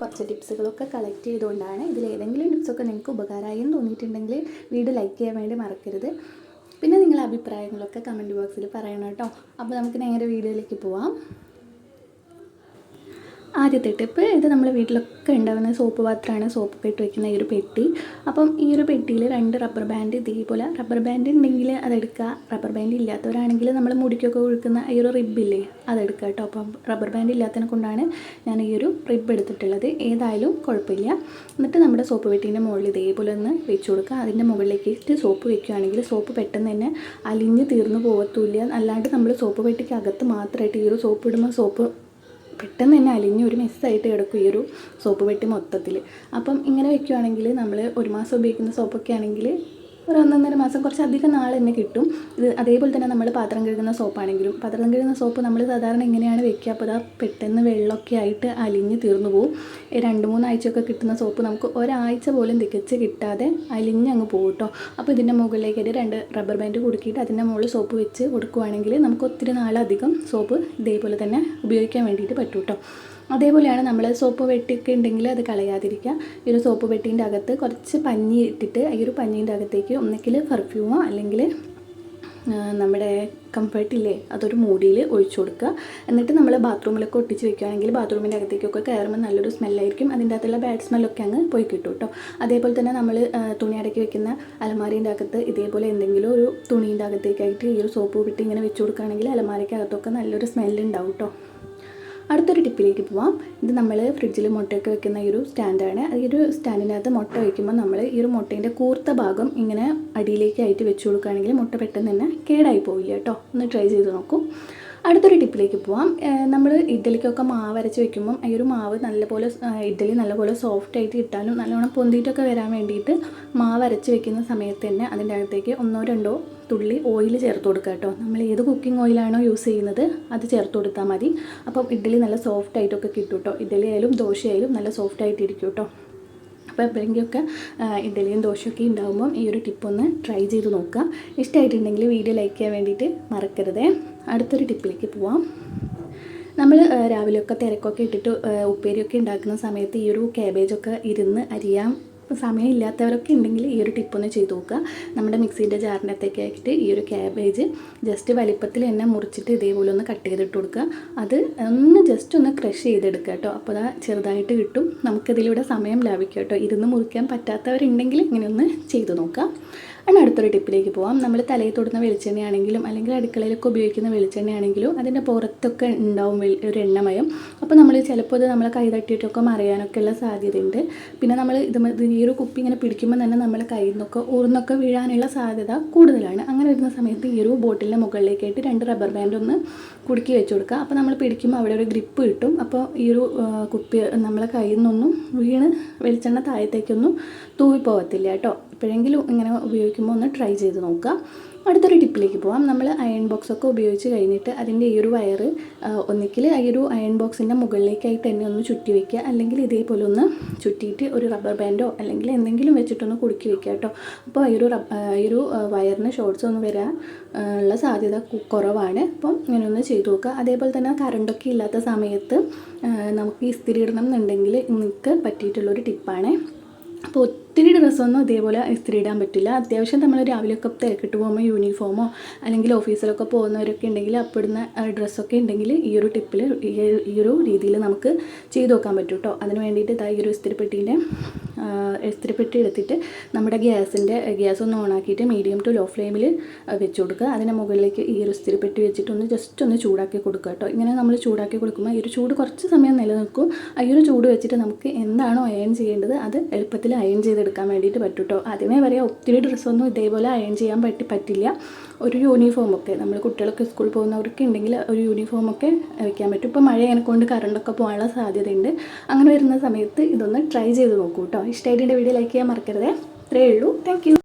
കുറച്ച് ടിപ്സുകളൊക്കെ കളക്ട് ചെയ്തുകൊണ്ടാണ്. ഇതിലേതെങ്കിലും ടിപ്സൊക്കെ നിങ്ങൾക്ക് ഉപകാരമായി എന്ന് തോന്നിയിട്ടുണ്ടെങ്കിൽ വീഡിയോ ലൈക്ക് ചെയ്യാൻ വേണ്ടി മറക്കരുത്. പിന്നെ നിങ്ങളുടെ അഭിപ്രായങ്ങളൊക്കെ കമൻറ്റ് ബോക്സിൽ പറയണം കേട്ടോ. അപ്പോൾ നമുക്ക് നേരെ വീഡിയോയിലേക്ക് പോവാം. ആദ്യത്തെ ടിപ്പ്, ഇത് നമ്മുടെ വീട്ടിലൊക്കെ ഉണ്ടാകുന്ന സോപ്പ് പാത്രമാണ്, സോപ്പൊക്കെ ഇട്ട് വയ്ക്കുന്ന ഈ ഒരു പെട്ടി. അപ്പം ഈ ഒരു പെട്ടിയിൽ 2 റബ്ബർ ബാൻഡ്, ഇതേപോലെ റബ്ബർ ബാൻഡ് ഉണ്ടെങ്കിൽ അതെടുക്കുക. റബ്ബർ ബാൻഡ് ഇല്ലാത്തവരാണെങ്കിൽ നമ്മൾ മുടിക്കൊക്കെ ഒഴുക്കുന്ന ഈ ഒരു റിബില്ലേ അതെടുക്കുക കേട്ടോ. അപ്പം റബ്ബർ ബാൻഡ് ഇല്ലാത്തതിനെ കൊണ്ടാണ് ഞാൻ ഈ ഒരു റിബ് എടുത്തിട്ടുള്ളത്. ഏതായാലും കുഴപ്പമില്ല. എന്നിട്ട് നമ്മുടെ സോപ്പ് പെട്ടീൻ്റെ മുകളിൽ ഇതേപോലെ ഒന്ന് വെച്ച് കൊടുക്കുക. അതിൻ്റെ മുകളിലേക്ക് സോപ്പ് വെക്കുകയാണെങ്കിൽ സോപ്പ് പെട്ടെന്ന് തന്നെ അലിഞ്ഞ് തീർന്നു പോകത്തില്ല. അല്ലാണ്ട് നമ്മൾ സോപ്പ് പെട്ടിക്ക് അകത്ത് മാത്രമായിട്ട് ഈ ഒരു സോപ്പ് ഇടുമ്പോൾ സോപ്പ് പെട്ടെന്ന് തന്നെ അലിഞ്ഞ് ഒരു മെസ്സായിട്ട് കിടക്കും ഈ ഒരു സോപ്പ് പെട്ടി മൊത്തത്തിൽ. അപ്പം ഇങ്ങനെ വെക്കുകയാണെങ്കിൽ നമ്മൾ 1 മാസം ഉപയോഗിക്കുന്ന സോപ്പൊക്കെ ആണെങ്കിൽ ഒരു 1.5 മാസം കുറച്ചധികം നാൾ തന്നെ കിട്ടും. ഇത് അതേപോലെ തന്നെ നമ്മൾ പാത്രം കഴുകുന്ന സോപ്പാണെങ്കിലും, പാത്രം കഴുകുന്ന സോപ്പ് നമ്മൾ സാധാരണ എങ്ങനെയാണ് വെക്കുക, അപ്പോൾ അതാ പെട്ടെന്ന് വെള്ളമൊക്കെ ആയിട്ട് അലിഞ്ഞ് തീർന്നു പോകും. 2-3 ആഴ്ചയൊക്കെ കിട്ടുന്ന സോപ്പ് നമുക്ക് ഒരാഴ്ച പോലും തികച്ച് കിട്ടാതെ അലിഞ്ഞങ്ങ് പോകും കേട്ടോ. അപ്പോൾ ഇതിൻ്റെ മുകളിലേക്ക് 2 റബ്ബർ ബാൻഡ് കുടുക്കിയിട്ട് അതിൻ്റെ മുകളിൽ സോപ്പ് വെച്ച് കൊടുക്കുകയാണെങ്കിൽ നമുക്ക് ഒത്തിരി നാളധികം സോപ്പ് ഇതേപോലെ തന്നെ ഉപയോഗിക്കാൻ വേണ്ടിയിട്ട് പറ്റും കേട്ടോ. അതേപോലെയാണ് നമ്മൾ സോപ്പ് പെട്ടിയൊക്കെ ഉണ്ടെങ്കിൽ അത് കളയാതിരിക്കുക. ഈ ഒരു സോപ്പ് പെട്ടീൻ്റെ അകത്ത് കുറച്ച് പഞ്ഞി ഇട്ടിട്ട് ഈ ഒരു പഞ്ഞീൻ്റെ അകത്തേക്ക് ഒന്നെങ്കിൽ പെർഫ്യൂമോ അല്ലെങ്കിൽ നമ്മുടെ കംഫർട്ടില്ലേ അതൊരു മൂടിയിൽ ഒഴിച്ചു കൊടുക്കുക. എന്നിട്ട് നമ്മൾ ബാത്റൂമിലൊക്കെ ഒട്ടിച്ച് വെക്കുകയാണെങ്കിൽ ബാത്റൂമിൻ്റെ അകത്തേക്കൊക്കെ കയറുമ്പോൾ നല്ലൊരു സ്മെല്ലായിരിക്കും. അതിൻ്റെ അകത്തുള്ള ബാഡ് സ്മെല്ലൊക്കെ അങ്ങ് പോയി കിട്ടും കേട്ടോ. അതേപോലെ തന്നെ നമ്മൾ തുണി അടക്കി വെക്കുന്ന അലമാരീൻ്റെ അകത്ത് ഇതേപോലെ എന്തെങ്കിലും ഒരു തുണീൻ്റെ അകത്തേക്കായിട്ട് ഈ ഒരു സോപ്പ് പെട്ടി ഇങ്ങനെ വെച്ച് കൊടുക്കുകയാണെങ്കിൽ അലമാരയ്ക്കകത്തൊക്കെ നല്ലൊരു സ്മെല്ലുണ്ടാവും കേട്ടോ. അടുത്തൊരു ടിപ്പിലേക്ക് പോവാം. ഇത് നമ്മൾ ഫ്രിഡ്ജിൽ മുട്ടയൊക്കെ വെക്കുന്ന ഈ ഒരു സ്റ്റാൻഡാണ്. ഈ ഒരു സ്റ്റാൻഡിനകത്ത് മുട്ട വയ്ക്കുമ്പോൾ നമ്മൾ ഈ ഒരു മുട്ടേൻ്റെ കൂർത്ത ഭാഗം ഇങ്ങനെ അടിയിലേക്കായിട്ട് വെച്ച് കൊടുക്കുകയാണെങ്കിൽ മുട്ട പെട്ടെന്ന് തന്നെ കേടായി പോവില്ല കേട്ടോ. ഒന്ന് ട്രൈ ചെയ്ത് നോക്കൂ. അടുത്തൊരു ടിപ്പിലേക്ക് പോവാം. നമ്മൾ ഇഡ്ഡലിക്കൊക്കെ മാവ് അരച്ച് വെക്കുമ്പം ഈ ഒരു മാവ് നല്ലപോലെ ഇഡ്ഡലി നല്ലപോലെ സോഫ്റ്റായിട്ട് കിട്ടാനും നല്ലോണം പൊന്തിയിട്ടൊക്കെ വരാൻ വേണ്ടിയിട്ട് മാവ് അരച്ച് വെക്കുന്ന സമയത്ത് തന്നെ അതിൻ്റെ അകത്തേക്ക് 1-2 തുള്ളി ഓയിൽ ചേർത്ത് കൊടുക്കുക കേട്ടോ. നമ്മൾ ഏത് കുക്കിംഗ് ഓയിലാണോ യൂസ് ചെയ്യുന്നത് അത് ചേർത്ത് കൊടുത്താൽ മതി. അപ്പം ഇഡ്ഡലി നല്ല സോഫ്റ്റായിട്ടൊക്കെ കിട്ടും കേട്ടോ. ഇഡ്ഡലി ആയാലും ദോശയായാലും നല്ല സോഫ്റ്റായിട്ടിരിക്കും കേട്ടോ. അപ്പോൾ എപ്പോഴെങ്കിലുമൊക്കെ ഇഡ്ഡലിയും ദോശയൊക്കെ ഉണ്ടാകുമ്പം ഈ ഒരു ടിപ്പൊന്ന് ട്രൈ ചെയ്ത് നോക്കുക. ഇഷ്ടമായിട്ടുണ്ടെങ്കിൽ വീഡിയോ ലൈക്ക് ചെയ്യാൻ വേണ്ടിയിട്ട് മറക്കരുതേ. അടുത്തൊരു ടിപ്പിലേക്ക് പോവാം. നമ്മൾ രാവിലെയൊക്കെ തിരക്കൊക്കെ ഇട്ടിട്ട് ഉപ്പേരിയൊക്കെ ഉണ്ടാക്കുന്ന സമയത്ത് ഈ ഒരു കാബേജൊക്കെ ഇരുന്ന് അരിയാൻ സമയമില്ലാത്തവരൊക്കെ ഉണ്ടെങ്കിൽ ഈ ഒരു ടിപ്പൊന്ന് ചെയ്ത് നോക്കുക. നമ്മുടെ മിക്സീൻ്റെ ജാറിനകത്തേക്ക് ആക്കിയിട്ട് ഈ ഒരു ക്യാബേജ് ജസ്റ്റ് വലിപ്പത്തിൽ തന്നെ മുറിച്ചിട്ട് ഇതേപോലെ ഒന്ന് കട്ട് ചെയ്തിട്ട് കൊടുക്കുക. അത് ഒന്ന് ജസ്റ്റ് ഒന്ന് ക്രഷ് ചെയ്തെടുക്കുക കേട്ടോ. അപ്പോൾ അത് ചെറുതായിട്ട് കിട്ടും. നമുക്കിതിലൂടെ സമയം ലാഭിക്കുക കേട്ടോ. ഇരുന്ന് മുറിക്കാൻ പറ്റാത്തവരുണ്ടെങ്കിൽ ഇങ്ങനെ ഒന്ന് ചെയ്ത് നോക്കുക. ആണ് അടുത്തൊരു ടിപ്പിലേക്ക് പോവാം. നമ്മൾ തലയിൽ തൊടുന്ന വെളിച്ചെണ്ണയാണെങ്കിലും അല്ലെങ്കിൽ അടുക്കളയിലൊക്കെ ഉപയോഗിക്കുന്ന വെളിച്ചെണ്ണയാണെങ്കിലും അതിൻ്റെ പുറത്തൊക്കെ ഉണ്ടാവും ഒരു എണ്ണമയം. അപ്പോൾ നമ്മൾ ചിലപ്പോൾ ഇത് നമ്മളെ കൈ തട്ടിയിട്ടൊക്കെ മറിയാനൊക്കെ ഉള്ള സാധ്യതയുണ്ട്. പിന്നെ നമ്മൾ ഈ ഒരു കുപ്പി ഇങ്ങനെ പിടിക്കുമ്പോൾ തന്നെ നമ്മളെ കയ്യിൽ നിന്നൊക്കെ ഊർന്നൊക്കെ വീഴാനുള്ള സാധ്യത കൂടുതലാണ്. അങ്ങനെ വരുന്ന സമയത്ത് ഈ ഒരു ബോട്ടിലിൻ്റെ മുകളിലേക്കായിട്ട് 2 റബ്ബർ ബാൻഡ് ഒന്ന് കുടുക്കി വെച്ച് കൊടുക്കുക. അപ്പോൾ നമ്മൾ പിടിക്കുമ്പോൾ അവിടെ ഒരു ഗ്രിപ്പ് കിട്ടും. അപ്പോൾ ഈ ഒരു കുപ്പി നമ്മളെ കയ്യിൽ നിന്നൊന്നും വീണ് വെളിച്ചെണ്ണ താഴത്തേക്കൊന്നും തൂവിപ്പോകത്തില്ല കേട്ടോ. എപ്പോഴെങ്കിലും ഇങ്ങനെ ഉപയോഗിക്കുമ്പോൾ ഒന്ന് ട്രൈ ചെയ്ത് നോക്കുക. അടുത്തൊരു ടിപ്പിലേക്ക് പോകാം. നമ്മൾ അയൺ ബോക്സൊക്കെ ഉപയോഗിച്ച് കഴിഞ്ഞിട്ട് അതിൻ്റെ ഈ ഒരു വയറ് ഒന്നിക്കിൽ ഈ ഒരു അയൺ ബോക്സിൻ്റെ മുകളിലേക്കായിട്ട് തന്നെ ഒന്ന് ചുറ്റി വയ്ക്കുക. അല്ലെങ്കിൽ ഇതേപോലെ ഒന്ന് ചുറ്റിയിട്ട് ഒരു റബ്ബർ ബാൻഡോ അല്ലെങ്കിൽ എന്തെങ്കിലും വെച്ചിട്ടൊന്ന് കുടുക്കി വയ്ക്കുക കേട്ടോ. അപ്പോൾ ഈ ഒരു വയറിന് ഷോർട്ട്സ് ഒന്നും വരാൻ ഉള്ള സാധ്യത കുറവാണ്. അപ്പം ഇങ്ങനെ ഒന്ന് ചെയ്ത് നോക്കുക. അതേപോലെ തന്നെ കറണ്ടൊക്കെ ഇല്ലാത്ത സമയത്ത് നമുക്ക് ഇസ്തിരി ഇടണം എന്നുണ്ടെങ്കിൽ നിങ്ങൾക്ക് പറ്റിയിട്ടുള്ളൊരു ടിപ്പാണ്. അപ്പോൾ ഒത്തിരി ഡ്രസ്സൊന്നും ഇതേപോലെ ഇസ്തിരി ഇടാൻ പറ്റില്ല. അത്യാവശ്യം നമ്മൾ രാവിലെയൊക്കെ തിരക്കിട്ട് പോകുമ്പോൾ യൂണിഫോമോ അല്ലെങ്കിൽ ഓഫീസിലൊക്കെ പോകുന്നവരൊക്കെ ഉണ്ടെങ്കിൽ അപ്പിടുന്ന ഡ്രസ്സൊക്കെ ഉണ്ടെങ്കിൽ ഈ ഒരു ടിപ്പിൽ ഈ ഒരു രീതിയിൽ നമുക്ക് ചെയ്ത് നോക്കാൻ പറ്റും കേട്ടോ. അതിന് വേണ്ടിയിട്ട് ഈ ഒരു ഇസ്തിരിപ്പെട്ടി എടുത്തിട്ട് നമ്മുടെ ഗ്യാസ് ഒന്ന് ഓണാക്കിയിട്ട് മീഡിയം ടു ലോ ഫ്ലെയിമിൽ വെച്ച് കൊടുക്കുക. അതിൻ്റെ മുകളിലേക്ക് ഈ ഒരു ഇസ്തിരിപ്പെട്ടി വെച്ചിട്ട് ജസ്റ്റ് ഒന്ന് ചൂടാക്കി കൊടുക്കുക കേട്ടോ. ഇങ്ങനെ നമ്മൾ ചൂടാക്കി കൊടുക്കുമ്പോൾ ഈ ഒരു ചൂട് കുറച്ച് സമയം നിലനിൽക്കും. ഈ ഒരു ചൂട് വെച്ചിട്ട് നമുക്ക് എന്താണോ അയൺ ചെയ്യേണ്ടത് അത് എളുപ്പത്തിൽ അയൺ ചെയ്തെടുക്കാൻ വേണ്ടിയിട്ട് പറ്റും കേട്ടോ. ആദ്യമേ പറയാം, ഒത്തിരി ഡ്രസ്സൊന്നും ഇതേപോലെ അയൺ ചെയ്യാൻ പറ്റില്ല. ഒരു യൂണിഫോമൊക്കെ നമ്മൾ കുട്ടികളൊക്കെ സ്കൂളിൽ പോകുന്നവർക്ക് ഉണ്ടെങ്കിൽ ഒരു യൂണിഫോമൊക്കെ വയ്ക്കാൻ പറ്റും. ഇപ്പോൾ മഴ കൊണ്ട് കറണ്ടൊക്കെ പോകാനുള്ള സാധ്യതയുണ്ട്. അങ്ങനെ വരുന്ന സമയത്ത് ഇതൊന്ന് ട്രൈ ചെയ്ത് നോക്കൂ കേട്ടോ. ഇഷ്ടമായിട്ട് എൻ്റെ വീഡിയോ ലൈക്ക് ചെയ്യാൻ മറക്കരുതേ. ഇത്രയേ ഉള്ളൂ. Thank you.